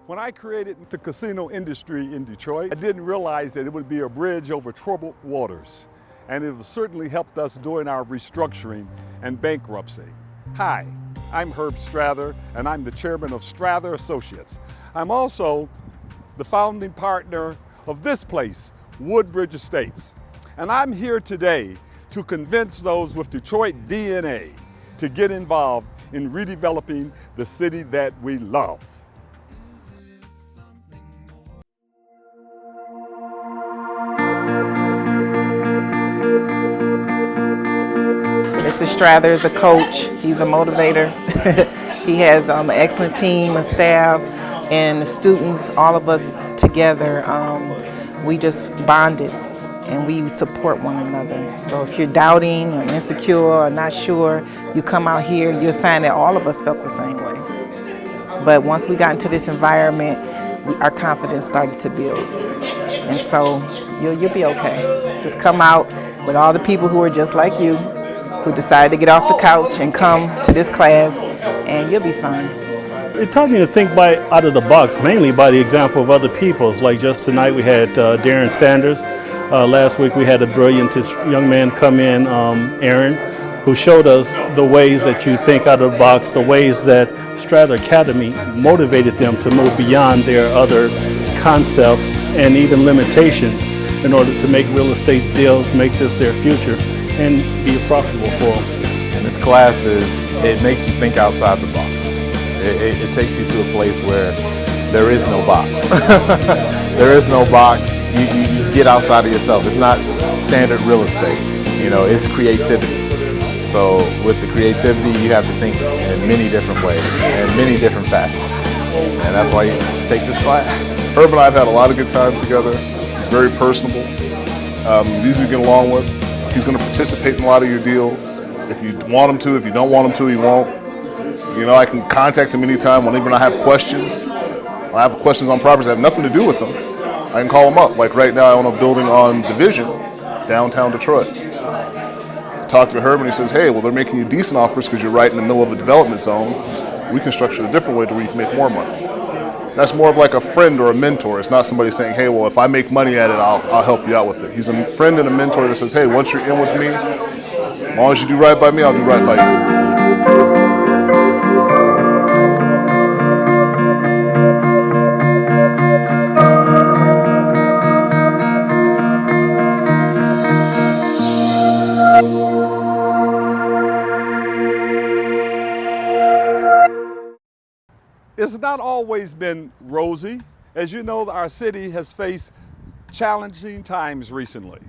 When I created the casino industry in Detroit, I didn't realize that it would be a bridge over troubled waters. And it certainly helped us during our restructuring and bankruptcy. Hi, I'm Herb Strather, and I'm the chairman of Strather Associates. I'm also the founding partner of this place, Woodbridge Estates. And I'm here today to convince those with Detroit DNA to get involved in redeveloping the city that we love. Mr. Strather is a coach, he's a motivator. He has an excellent team, a staff, and the students, all of us together, we just bonded and we support one another. So if you're doubting or insecure or not sure, you come out here, you'll find that all of us felt the same way. But once we got into this environment, our confidence started to build. And so you'll be okay. Just come out with all the people who are just like you, who decided to get off the couch and come to this class, and you'll be fine. It taught me to think out of the box, mainly by the example of other people's. Like just tonight we had Darren Sanders. Last week we had a brilliant young man come in, Aaron, who showed us the ways that you think out of the box, the ways that Strather Academy motivated them to move beyond their other concepts and even limitations in order to make real estate deals, make this their future, and be profitable for them. And this class it makes you think outside the box. It takes you to a place where there is no box. There is no box. You get outside of yourself. It's not standard real estate. It's creativity. So with the creativity, you have to think in many different ways and many different facets. And that's why you take this class. Herb and I have had a lot of good times together. He's very personable. He's easy to get along with. He's going to participate in a lot of your deals. If you want him to, if you don't want him to, he won't. I can contact him anytime whenever I have questions. When I have questions on properties that have nothing to do with them, I can call him up. Like right now, I own a building on Division, downtown Detroit. Talk to Herb and he says, hey, well, they're making you decent offers because you're right in the middle of a development zone. We can structure it a different way to where you can make more money. That's more of like a friend or a mentor. It's not somebody saying, hey, well, if I make money at it, I'll help you out with it. He's a friend and a mentor that says, hey, once you're in with me, as long as you do right by me, I'll do right by you. It's not always been rosy. As you know, our city has faced challenging times recently.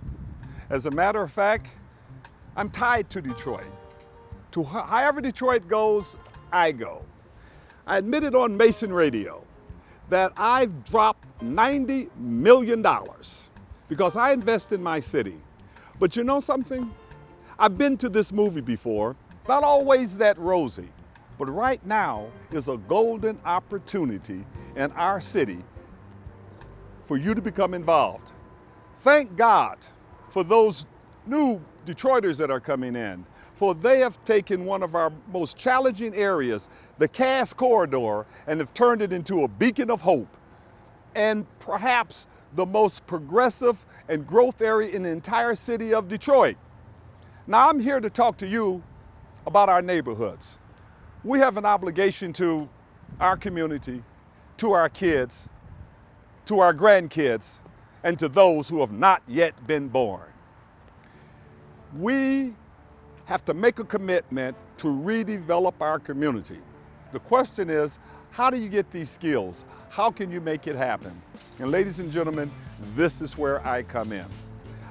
As a matter of fact, I'm tied to Detroit. However Detroit goes, I go. I admitted on Mason Radio that I've dropped $90 million because I invest in my city. But you know something? I've been to this movie before, not always that rosy. But right now is a golden opportunity in our city for you to become involved. Thank God for those new Detroiters that are coming in, for they have taken one of our most challenging areas, the Cass Corridor, and have turned it into a beacon of hope and perhaps the most progressive and growth area in the entire city of Detroit. Now I'm here to talk to you about our neighborhoods. We have an obligation to our community, to our kids, to our grandkids, and to those who have not yet been born. We have to make a commitment to redevelop our community. The question is, how do you get these skills? How can you make it happen? And ladies and gentlemen, this is where I come in.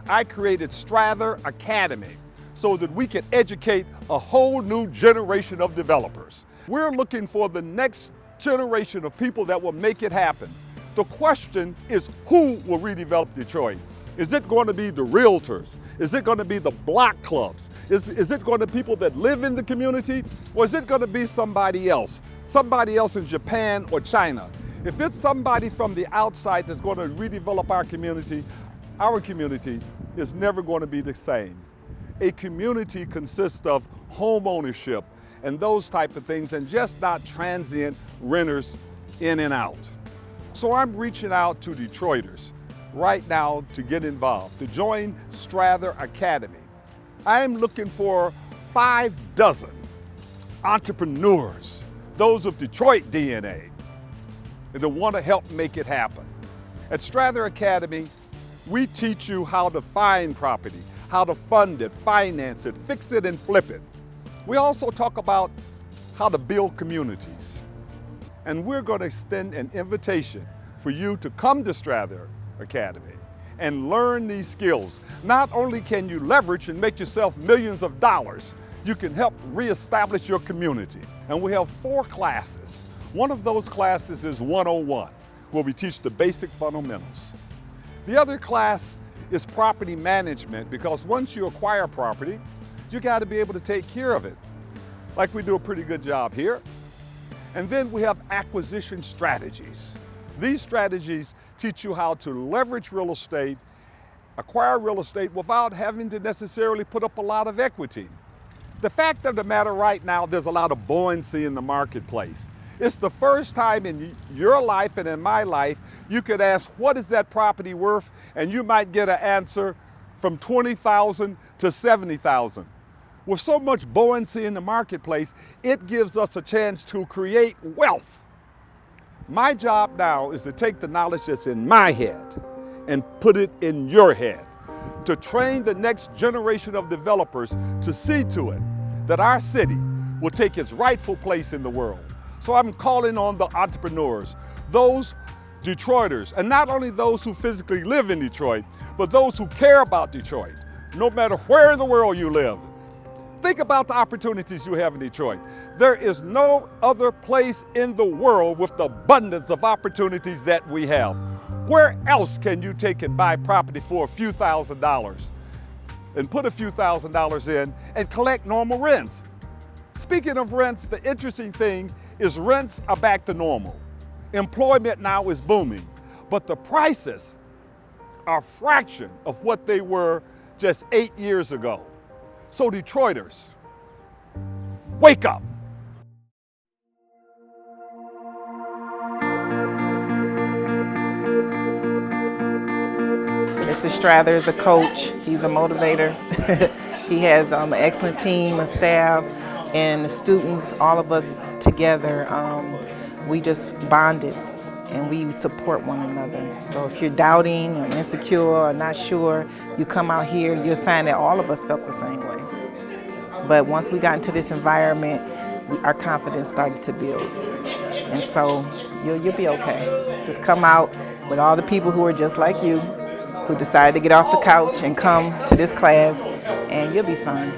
I created Strather Academy so that we can educate a whole new generation of developers. We're looking for the next generation of people that will make it happen. The question is, who will redevelop Detroit? Is it going to be the realtors? Is it going to be the block clubs? Is it going to be people that live in the community? Or is it going to be somebody else? Somebody else in Japan or China? If it's somebody from the outside that's going to redevelop our community is never going to be the same. A community consists of home ownership and those type of things, and just not transient renters in and out. So I'm reaching out to Detroiters right now to get involved, to join Strather Academy. I'm looking for 5 dozen entrepreneurs, those of Detroit DNA, that want to help make it happen. At Strather Academy, we teach you how to find property, how to fund it, finance it, fix it, and flip it. We also talk about how to build communities. And we're going to extend an invitation for you to come to Strather Academy and learn these skills. Not only can you leverage and make yourself millions of dollars, you can help reestablish your community. And we have 4 classes. One of those classes is 101, where we teach the basic fundamentals. The other class is property management, because once you acquire property, you got to be able to take care of it. Like we do a pretty good job here. And then we have acquisition strategies. These strategies teach you how to leverage real estate, acquire real estate without having to necessarily put up a lot of equity. The fact of the matter right now, there's a lot of buoyancy in the marketplace. It's the first time in your life and in my life, you could ask, what is that property worth? And you might get an answer from $20,000 to $70,000. With so much buoyancy in the marketplace, it gives us a chance to create wealth. My job now is to take the knowledge that's in my head and put it in your head, to train the next generation of developers to see to it that our city will take its rightful place in the world. So I'm calling on the entrepreneurs, those Detroiters, and not only those who physically live in Detroit, but those who care about Detroit, no matter where in the world you live. Think about the opportunities you have in Detroit. There is no other place in the world with the abundance of opportunities that we have. Where else can you take and buy property for a few $1,000s and put a few $1,000s in and collect normal rents? Speaking of rents, the interesting thing is rents are back to normal. Employment now is booming, but the prices are a fraction of what they were just 8 years ago. So Detroiters, wake up. Mr. Strather is a coach. He's a motivator. He has an excellent team, a staff, and the students, all of us together, we just bonded and we support one another. So if you're doubting or insecure or not sure, you come out here, you'll find that all of us felt the same way. But once we got into this environment, our confidence started to build. And so you'll be okay. Just come out with all the people who are just like you, who decided to get off the couch and come to this class, and you'll be fine.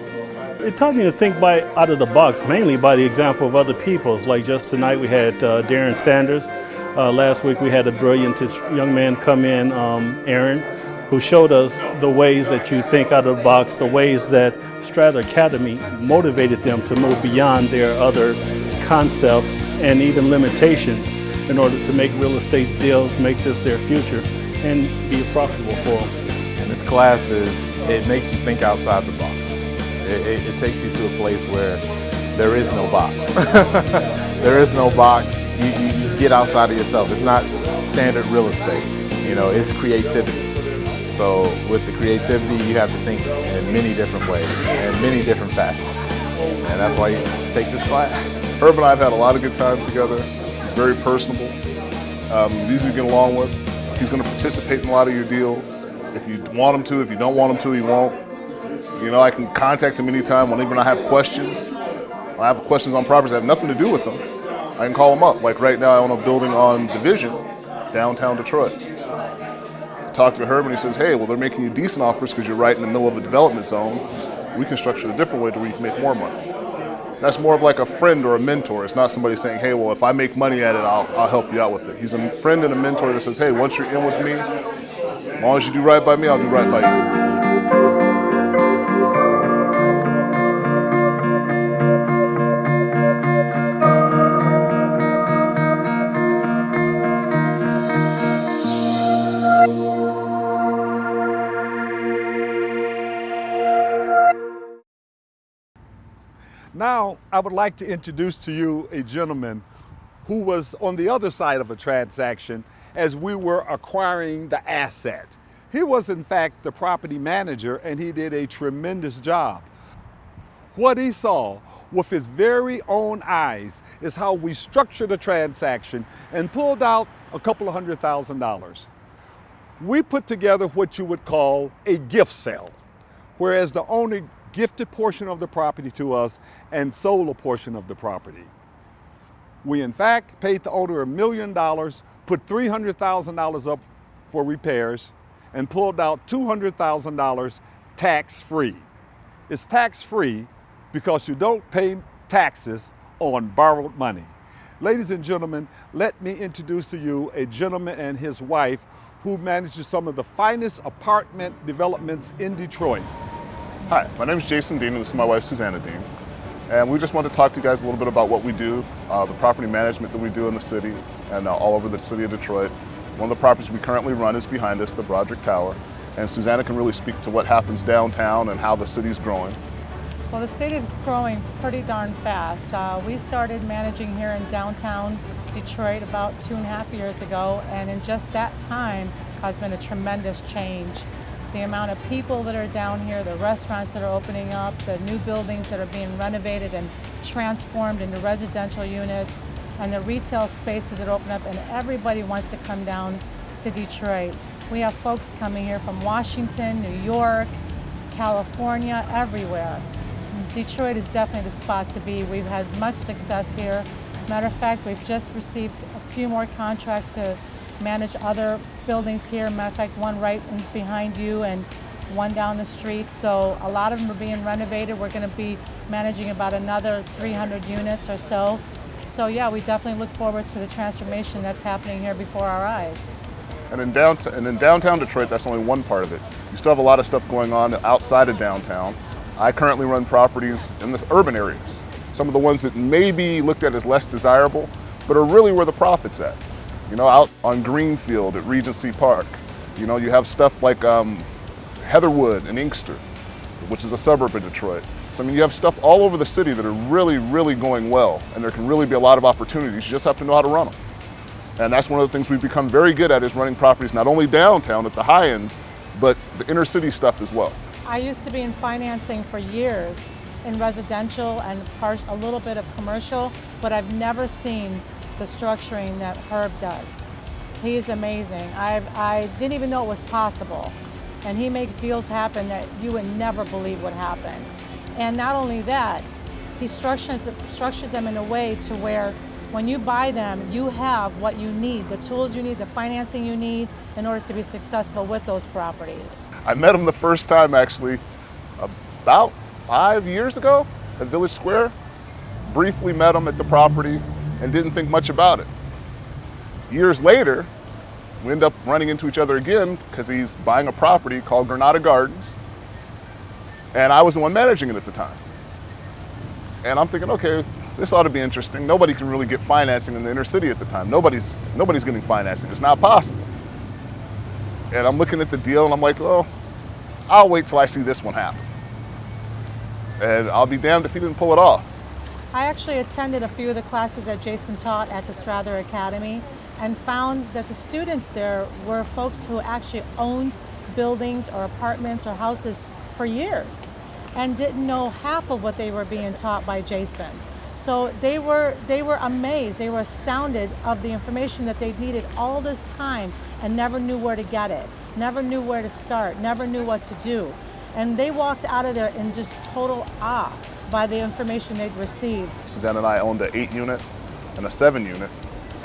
It taught me to think out of the box, mainly by the example of other people. Like just tonight we had Darren Sanders. Last week we had a brilliant young man come in, Aaron, who showed us the ways that you think out of the box, the ways that Strather Academy motivated them to move beyond their other concepts and even limitations in order to make real estate deals, make this their future, and be profitable for them. And this class it makes you think outside the box. It takes you to a place where there is no box. There is no box. You get outside of yourself. It's not standard real estate. It's creativity. So with the creativity, you have to think in many different ways and many different facets. And that's why you take this class. Herb and I have had a lot of good times together. He's very personable. He's easy to get along with. He's going to participate in a lot of your deals. If you want him to, if you don't want him to, he won't. I can contact him anytime whenever I have questions. I have questions on properties that have nothing to do with them. I can call him up. Like right now, I own a building on Division, downtown Detroit. I talked to Herb and he says, hey, well, they're making you decent offers because you're right in the middle of a development zone. We can structure it a different way to where you can make more money. That's more of like a friend or a mentor. It's not somebody saying, hey, well, if I make money at it, I'll help you out with it. He's a friend and a mentor that says, hey, once you're in with me, as long as you do right by me, I'll do right by you. Now, I would like to introduce to you a gentleman who was on the other side of a transaction as we were acquiring the asset. He was in fact the property manager, and he did a tremendous job. What he saw with his very own eyes is how we structured a transaction and pulled out a couple of $100,000. We put together what you would call a gift sale, whereas the owner gifted a portion of the property to us and sold a portion of the property. We in fact paid the owner $1 million, put $300,000 up for repairs, and pulled out $200,000 tax-free. It's tax-free because you don't pay taxes on borrowed money. Ladies and gentlemen, let me introduce to you a gentleman and his wife who manages some of the finest apartment developments in Detroit. Hi, my name is Jason Dean, and this is my wife, Susanna Dean. And we just wanted to talk to you guys a little bit about what we do, the property management that we do in the city and all over the city of Detroit. One of the properties we currently run is behind us, the Broderick Tower. And Susanna can really speak to what happens downtown and how the city's growing. Well, the city is growing pretty darn fast. We started managing here in downtown Detroit about 2.5 years ago, and in just that time has been a tremendous change. The amount of people that are down here, the restaurants that are opening up, the new buildings that are being renovated and transformed into residential units, and the retail spaces that open up, and everybody wants to come down to Detroit. We have folks coming here from Washington, New York, California, everywhere. Detroit is definitely the spot to be. We've had much success here. Matter of fact, we've just received a few more contracts to manage other buildings here. Matter of fact, one right behind you and one down the street. So a lot of them are being renovated. We're going to be managing about another 300 units or so. So yeah, we definitely look forward to the transformation that's happening here before our eyes. And in downtown Detroit, that's only one part of it. You still have a lot of stuff going on outside of downtown. I currently run properties in the urban areas. Some of the ones that may be looked at as less desirable, but are really where the profit's at. You know, out on Greenfield at Regency Park, you know, you have stuff like Heatherwood and Inkster, which is a suburb of Detroit. So I mean, you have stuff all over the city that are really, really going well, and there can really be a lot of opportunities. You just have to know how to run them. And that's one of the things we've become very good at, is running properties not only downtown at the high end, but the inner city stuff as well. I used to be in financing for years in residential and a little bit of commercial, but I've never seen the structuring that Herb does. He's amazing. I didn't even know it was possible. And he makes deals happen that you would never believe would happen. And not only that, he structures them in a way to where when you buy them, you have what you need, the tools you need, the financing you need in order to be successful with those properties. I met him the first time actually about 5 years ago at Village Square. Briefly met him at the property and didn't think much about it. Years later, we end up running into each other again because he's buying a property called Granada Gardens, and I was the one managing it at the time. And I'm thinking, okay, this ought to be interesting. Nobody can really get financing in the inner city at the time. Nobody's getting financing. It's not possible. And I'm looking at the deal and I'm like, well, I'll wait till I see this one happen. And I'll be damned if he didn't pull it off. I actually attended a few of the classes that Jason taught at the Strather Academy and found that the students there were folks who actually owned buildings or apartments or houses for years and didn't know half of what they were being taught by Jason. So they were amazed, they were astounded of the information that they needed all this time and never knew where to get it, never knew where to start, never knew what to do. And they walked out of there in just total awe by the information they'd received. Susanna and I owned an 8-unit and a 7-unit,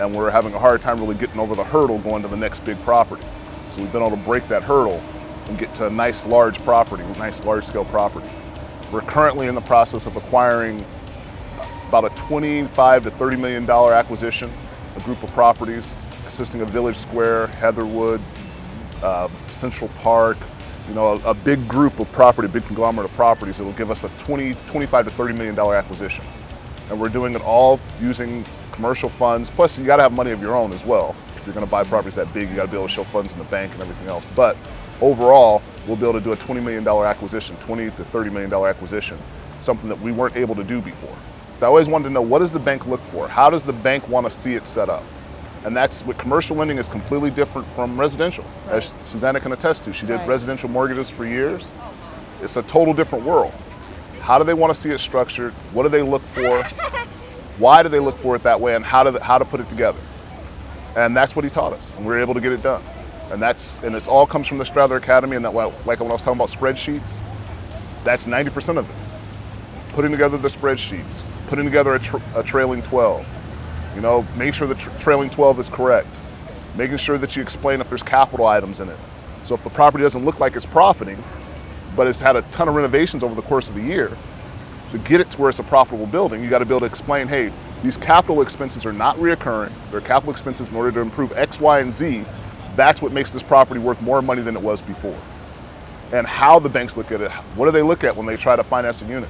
and we're having a hard time really getting over the hurdle going to the next big property. So we've been able to break that hurdle and get to a nice large property, nice large scale property. We're currently in the process of acquiring about a $25 to $30 million acquisition, a group of properties consisting of Village Square, Heatherwood, Central Park, you know, a big group of property, a big conglomerate of properties that will give us a $25 to $30 million acquisition. And we're doing it all using commercial funds, plus you gotta have money of your own as well. If you're gonna buy properties that big, you gotta be able to show funds in the bank and everything else. But overall, we'll be able to do a $20 million acquisition, $20 to $30 million acquisition, something that we weren't able to do before. I always wanted to know, what does the bank look for? How does the bank want to see it set up? And that's what commercial lending is completely different from residential, as Susanna can attest to. She did residential mortgages for years. It's a total different world. How do they want to see it structured? What do they look for? Why do they look for it that way? And how to put it together? And that's what he taught us, and we were able to get it done. And it all comes from the Strather Academy. And that, like when I was talking about spreadsheets, that's 90% of it. Putting together the spreadsheets, putting together a trailing 12. You know, make sure the trailing 12 is correct. Making sure that you explain if there's capital items in it. So if the property doesn't look like it's profiting, but it's had a ton of renovations over the course of the year, to get it to where it's a profitable building, you got to be able to explain, hey, these capital expenses are not reoccurring. They're capital expenses in order to improve X, Y, and Z. That's what makes this property worth more money than it was before. And how the banks look at it, what do they look at when they try to finance a unit?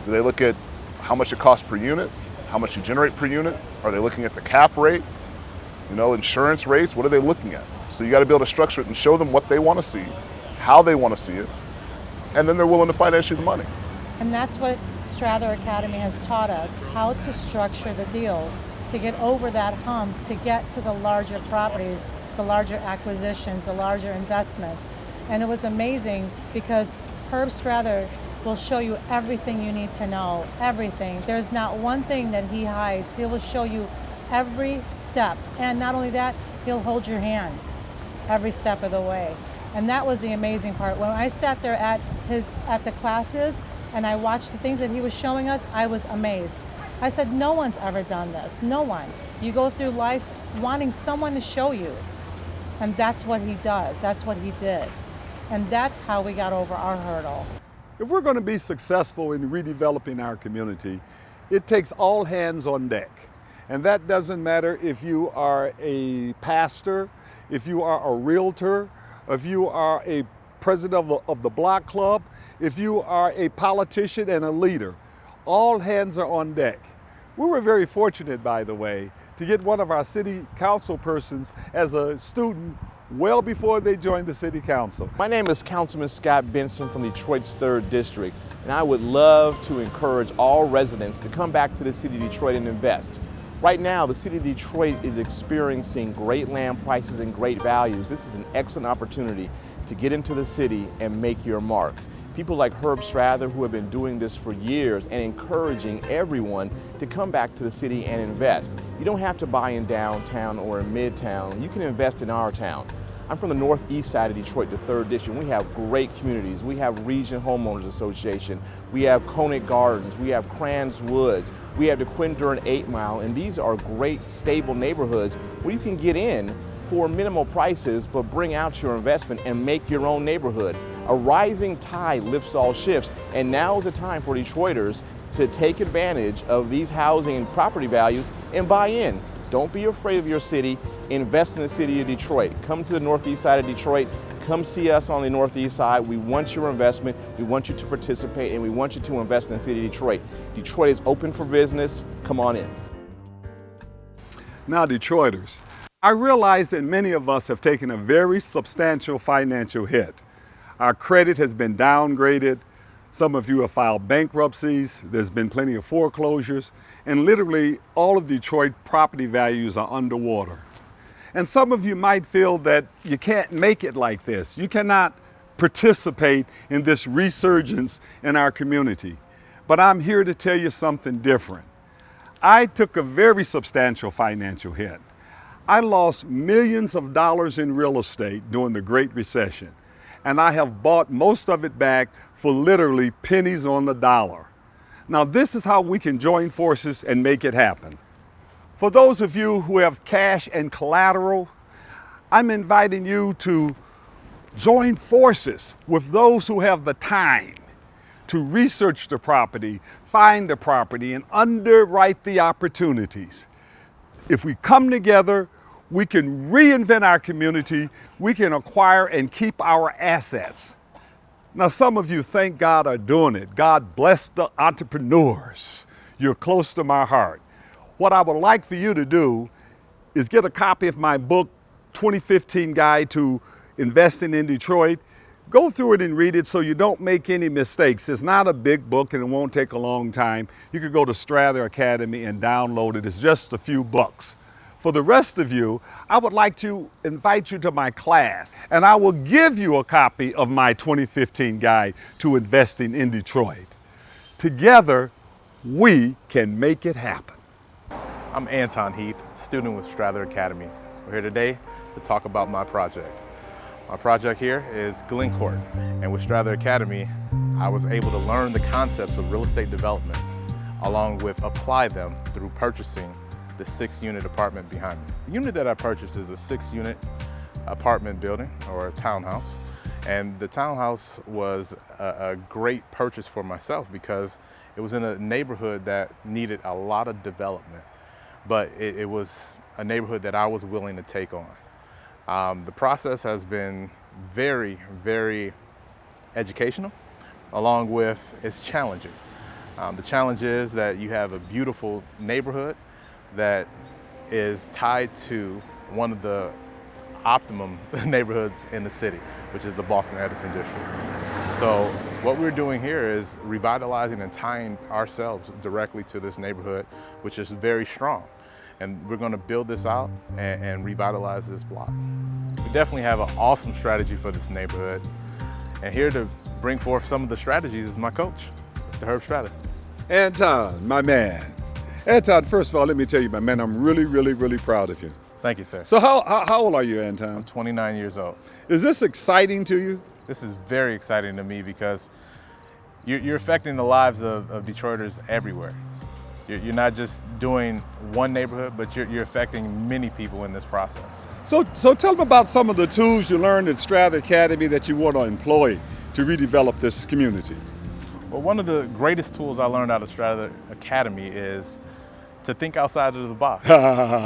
Do they look at how much it costs per unit? How much you generate per unit? Are they looking at the cap rate? You know, insurance rates, what are they looking at? So you got to be able to structure it and show them what they want to see, how they want to see it, and then they're willing to finance you the money. And that's what Strather Academy has taught us, how to structure the deals, to get over that hump, to get to the larger properties, the larger acquisitions, the larger investments. And it was amazing because Herb Strather will show you everything you need to know, everything. There's not one thing that he hides. He will show you every step. And not only that, he'll hold your hand every step of the way. And that was the amazing part. When I sat there at the classes and I watched the things that he was showing us, I was amazed. I said, no one's ever done this, no one. You go through life wanting someone to show you. And that's what he does, that's what he did. And that's how we got over our hurdle. If we're going to be successful in redeveloping our community, it takes all hands on deck. And that doesn't matter if you are a pastor, if you are a realtor, if you are a president of the block club, if you are a politician and a leader. All hands are on deck. We were very fortunate, by the way, to get one of our city council persons as a student well before they joined the city council. My name is Councilman Scott Benson from Detroit's 3rd District, and I would love to encourage all residents to come back to the city of Detroit and invest. Right now, the city of Detroit is experiencing great land prices and great values. This is an excellent opportunity to get into the city and make your mark. People like Herb Strather, who have been doing this for years and encouraging everyone to come back to the city and invest. You don't have to buy in downtown or in midtown. You can invest in our town. I'm from the northeast side of Detroit, the 3rd District. We have great communities. We have Region Homeowners Association. We have Conant Gardens. We have Crans Woods. We have the Quinduran 8 Mile. And these are great, stable neighborhoods where you can get in for minimal prices, but bring out your investment and make your own neighborhood. A rising tide lifts all ships, and now is the time for Detroiters to take advantage of these housing and property values and buy in. Don't be afraid of your city. Invest in the city of Detroit. Come to the northeast side of Detroit. Come see us on the northeast side. We want your investment. We want you to participate, and we want you to invest in the city of Detroit. Detroit is open for business. Come on in. Now, Detroiters, I realize that many of us have taken a very substantial financial hit. Our credit has been downgraded. Some of you have filed bankruptcies. There's been plenty of foreclosures. And literally all of Detroit property values are underwater. And some of you might feel that you can't make it like this. You cannot participate in this resurgence in our community. But I'm here to tell you something different. I took a very substantial financial hit. I lost millions of dollars in real estate during the Great Recession. And I have bought most of it back for literally pennies on the dollar. Now, this is how we can join forces and make it happen. For those of you who have cash and collateral, I'm inviting you to join forces with those who have the time to research the property, find the property, and underwrite the opportunities. If we come together, we can reinvent our community, we can acquire and keep our assets. Now, some of you, thank God, are doing it. God bless the entrepreneurs. You're close to my heart. What I would like for you to do is get a copy of my book, 2015 Guide to Investing in Detroit. Go through it and read it so you don't make any mistakes. It's not a big book and it won't take a long time. You could go to Strather Academy and download it. It's just a few bucks. For the rest of you, I would like to invite you to my class, and I will give you a copy of my 2015 guide to investing in Detroit. Together, we can make it happen. I'm Anton Heath, student with Strather Academy. We're here today to talk about my project. My project here is Glencourt, and with Strather Academy, I was able to learn the concepts of real estate development, along with apply them through purchasing the 6-unit apartment behind me. The unit that I purchased is a 6-unit apartment building, or a townhouse, and the townhouse was a great purchase for myself because it was in a neighborhood that needed a lot of development, but it was a neighborhood that I was willing to take on. The process has been very, very educational, along with it's challenging. The challenge is that you have a beautiful neighborhood that is tied to one of the optimum neighborhoods in the city, which is the Boston-Edison district. So what we're doing here is revitalizing and tying ourselves directly to this neighborhood, which is very strong. And we're going to build this out and revitalize this block. We definitely have an awesome strategy for this neighborhood. And here to bring forth some of the strategies is my coach, Mr. Herb Strather. Anton, my man. Anton, first of all, let me tell you, my man, I'm really, really, really proud of you. Thank you, sir. So how old are you, Anton? I'm 29 years old. Is this exciting to you? This is very exciting to me because you're affecting the lives of Detroiters everywhere. You're not just doing one neighborhood, but you're affecting many people in this process. So tell them about some of the tools you learned at Strather Academy that you want to employ to redevelop this community. Well, one of the greatest tools I learned out of Strather Academy is to think outside of the box.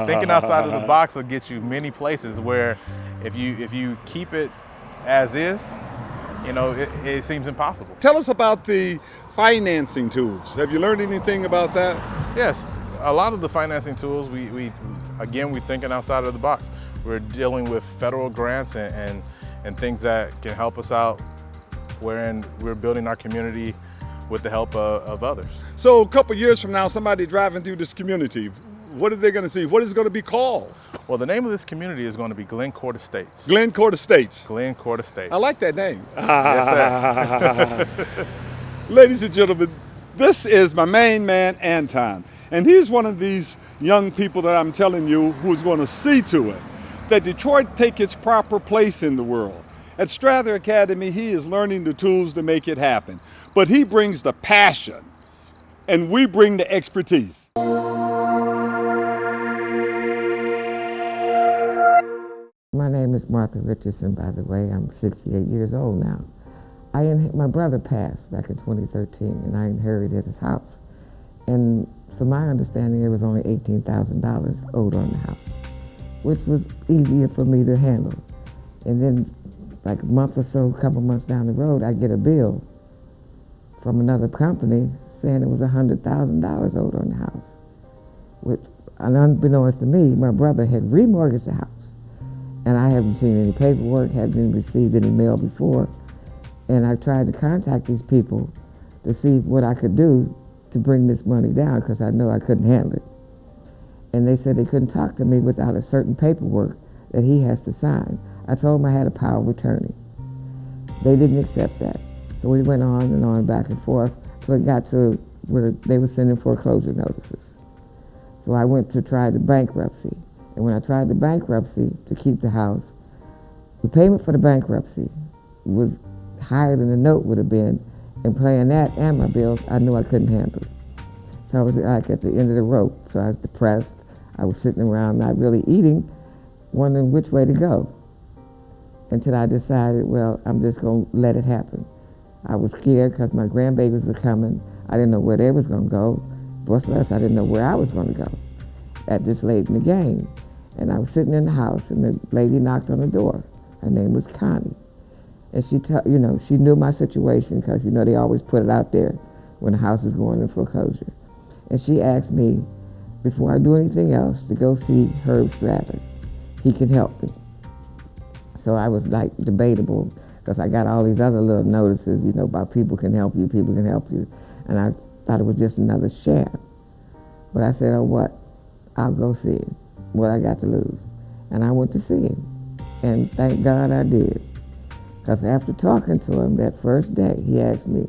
Thinking outside of the box will get you many places where if you keep it as is, you know, it seems impossible. Tell us about the financing tools. Have you learned anything about that? Yes, a lot of the financing tools, we're thinking outside of the box. We're dealing with federal grants and things that can help us out, wherein we're building our community with the help of others. So a couple years from now, somebody driving through this community, what are they going to see? What is it going to be called? Well, the name of this community is going to be Glencourt Estates. Glencourt Estates. Glencourt Estates. I like that name. Yes, sir. Ladies and gentlemen, this is my main man, Anton. And he's one of these young people that I'm telling you who's going to see to it that Detroit take its proper place in the world. At Strather Academy, he is learning the tools to make it happen. But he brings the passion, and we bring the expertise. My name is Martha Richardson, by the way. I'm 68 years old now. My brother passed back in 2013, and I inherited his house. And from my understanding, there was only $18,000 owed on the house, which was easier for me to handle. And then, like a month or so, a couple months down the road, I get a bill from another company saying it was $100,000 owed on the house, which, unbeknownst to me, my brother had remortgaged the house. And I haven't seen any paperwork, hadn't received any mail before. And I tried to contact these people to see what I could do to bring this money down, because I know I couldn't handle it. And they said they couldn't talk to me without a certain paperwork that he has to sign. I told them I had a power of attorney. They didn't accept that. So we went on and on, back and forth, till it got to where they were sending foreclosure notices. So I went to try the bankruptcy. And when I tried the bankruptcy to keep the house, the payment for the bankruptcy was higher than the note would have been, and paying that and my bills, I knew I couldn't handle it. So I was like at the end of the rope. So I was depressed. I was sitting around not really eating, wondering which way to go. Until I decided, well, I'm just going to let it happen. I was scared because my grandbabies were coming. I didn't know where they was going to go. Plus, I didn't know where I was going to go at this late in the game. And I was sitting in the house, and the lady knocked on the door. Her name was Connie. And she knew my situation, because, they always put it out there when the house is going in foreclosure. And she asked me, before I do anything else, to go see Herb Strather. He can help me. So I was like debatable, because I got all these other little notices, you know, about people can help you, and I thought it was just another sham. But I said, oh, what? I'll go see him. What I got to lose? And I went to see him, and thank God I did. Because after talking to him that first day, he asked me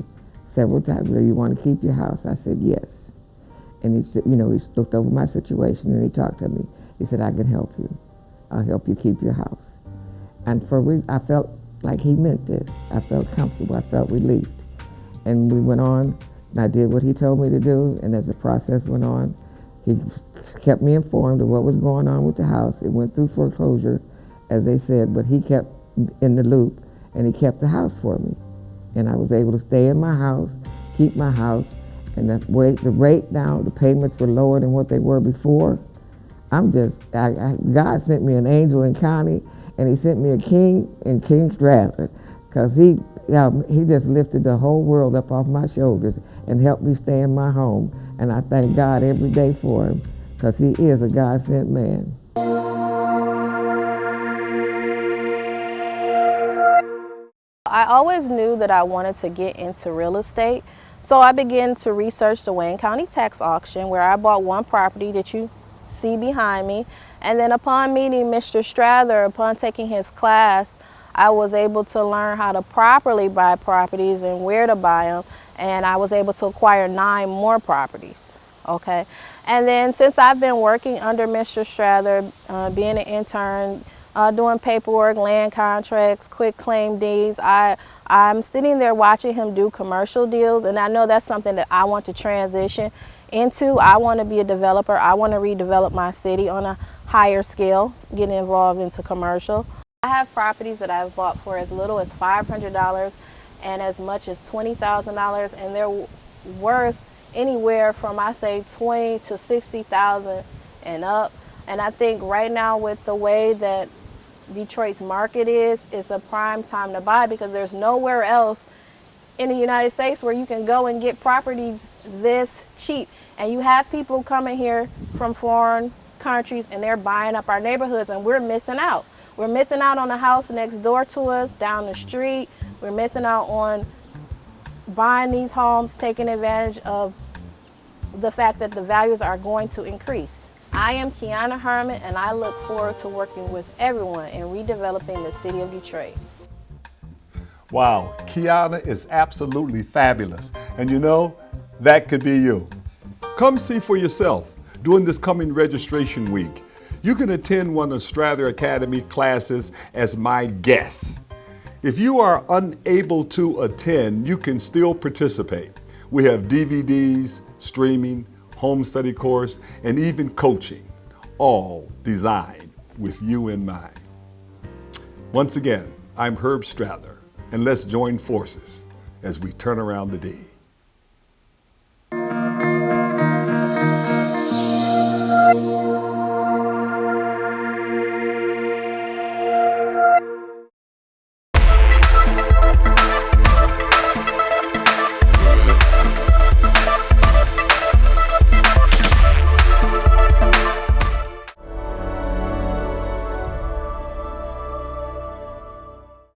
several times, do you want to keep your house? I said, yes. And he said, you know, he looked over my situation and he talked to me. He said, I can help you. I'll help you keep your house. And I felt like he meant this. I felt comfortable. I felt relieved. And we went on, and I did what he told me to do. And as the process went on, he kept me informed of what was going on with the house. It went through foreclosure, as they said, but he kept in the loop, and he kept the house for me. And I was able to stay in my house, keep my house, and the rate now, the payments were lower than what they were before. God sent me an angel in county, and he sent me a king in King Strather, because he just lifted the whole world up off my shoulders and helped me stay in my home. And I thank God every day for him, because he is a God-sent man. I always knew that I wanted to get into real estate, so I began to research the Wayne County tax auction, where I bought one property that you see behind me. And then upon meeting Mr. Strather, upon taking his class, I was able to learn how to properly buy properties and where to buy them, and I was able to acquire 9 more properties. Okay, and then since I've been working under Mr. Strather, being an intern, doing paperwork, land contracts, quick claim deeds, I'm sitting there watching him do commercial deals, and I know that's something that I want to transition into. I want to be a developer. I want to redevelop my city on a higher scale, getting involved into commercial. I have properties that I've bought for as little as $500 and as much as $20,000, and they're worth anywhere from, I say, $20,000 to $60,000 and up. And I think right now, with the way that Detroit's market is, it's a prime time to buy, because there's nowhere else in the United States where you can go and get properties this cheap. And you have people coming here from foreign countries, and they're buying up our neighborhoods, and we're missing out. We're missing out on the house next door to us, down the street. We're missing out on buying these homes, taking advantage of the fact that the values are going to increase. I am Kiana Herman, and I look forward to working with everyone in redeveloping the city of Detroit. Wow, Kiana is absolutely fabulous. And you know, that could be you. Come see for yourself during this coming registration week. You can attend one of Strather Academy classes as my guest. If you are unable to attend, you can still participate. We have DVDs, streaming, home study course, and even coaching, all designed with you in mind. Once again, I'm Herb Strather, and let's join forces as we turn around the D.